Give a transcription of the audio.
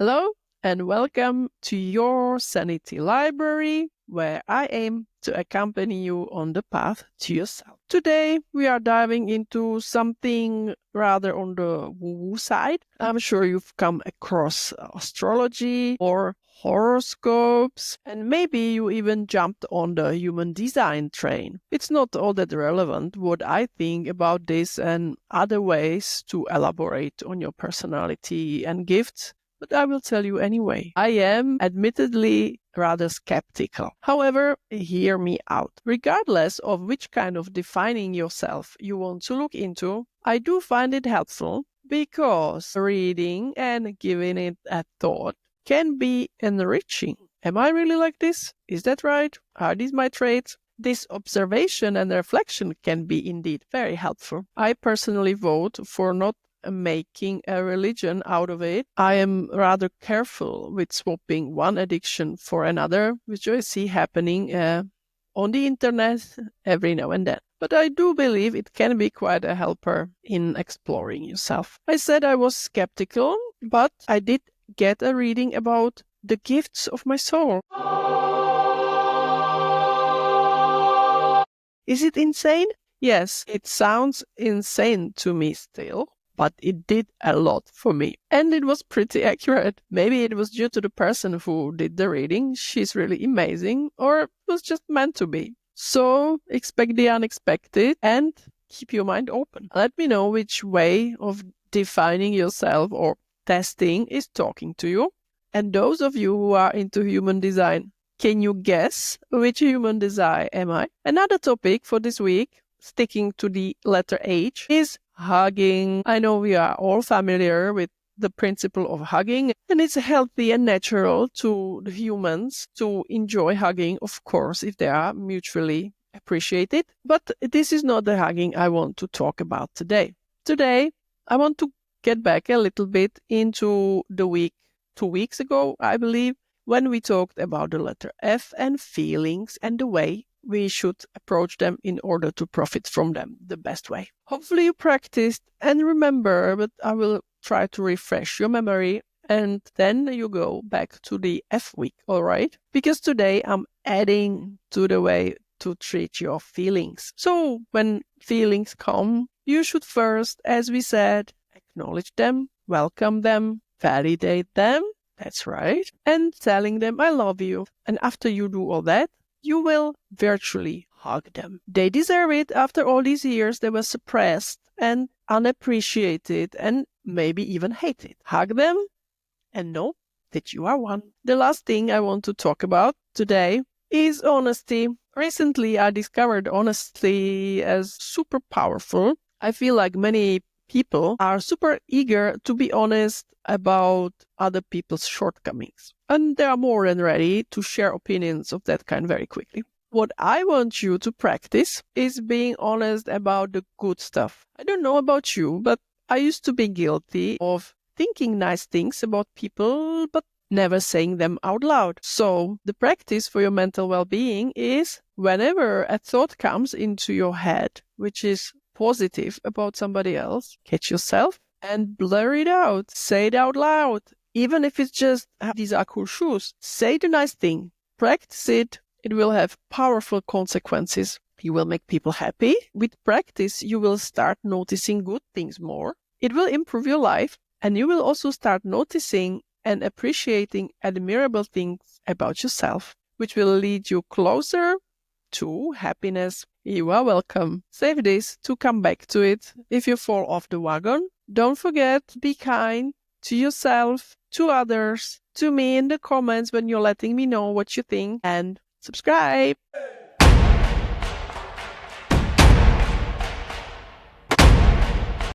Hello and welcome to your Sanity Library, where I aim to accompany you on the path to yourself. Today, we are diving into something rather on the woo-woo side. I'm sure you've come across astrology or horoscopes, and maybe you even jumped on the human design train. It's not all that relevant what I think about this and other ways to elaborate on your personality and gifts, but I will tell you anyway. I am admittedly rather skeptical. However, hear me out. Regardless of which kind of defining yourself you want to look into, I do find it helpful because reading and giving it a thought can be enriching. Am I really like this? Is that right? Are these my traits? This observation and reflection can be indeed very helpful. I personally vote for not making a religion out of it. I am rather careful with swapping one addiction for another, which I see happening on the internet every now and then. But I do believe it can be quite a helper in exploring yourself. I said I was skeptical, but I did get a reading about the gifts of my soul. Is it insane? Yes, it sounds insane to me still, but it did a lot for me. And it was pretty accurate. Maybe it was due to the person who did the reading. She's really amazing, or it was just meant to be. So expect the unexpected and keep your mind open. Let me know which way of defining yourself or testing is talking to you. And those of you who are into human design, can you guess which human design am I? Another topic for this week, sticking to the letter H, is hugging. I know we are all familiar with the principle of hugging, and it's healthy and natural to the humans to enjoy hugging, of course, if they are mutually appreciated. But this is not the hugging I want to talk about today. Today, I want to get back a little bit into the week 2 weeks ago, I believe, when we talked about the letter F and feelings and the way we should approach them in order to profit from them the best way. Hopefully you practiced and remember, but I will try to refresh your memory and then you go back to the F week, all right? Because today I'm adding to the way to treat your feelings. So when feelings come, you should first, as we said, acknowledge them, welcome them, validate them. That's right. And telling them, I love you. And after you do all that, you will virtually hug them. They deserve it. After all these years, they were suppressed and unappreciated and maybe even hated. Hug them and know that you are one. The last thing I want to talk about today is honesty. Recently, I discovered honesty as super powerful. I feel like many people are super eager to be honest about other people's shortcomings. And they are more than ready to share opinions of that kind very quickly. What I want you to practice is being honest about the good stuff. I don't know about you, but I used to be guilty of thinking nice things about people, but never saying them out loud. So the practice for your mental well-being is whenever a thought comes into your head, which is positive about somebody else, catch yourself and blur it out. Say it out loud. Even if it's just, these are cool shoes. Say the nice thing. Practice it. It will have powerful consequences. You will make people happy. With practice, you will start noticing good things more. It will improve your life. And you will also start noticing and appreciating admirable things about yourself, which will lead you closer to happiness. You are welcome. Save this to come back to it if you fall off the wagon. Don't forget, be kind to yourself, to others, to me in the comments when you're letting me know what you think, and subscribe.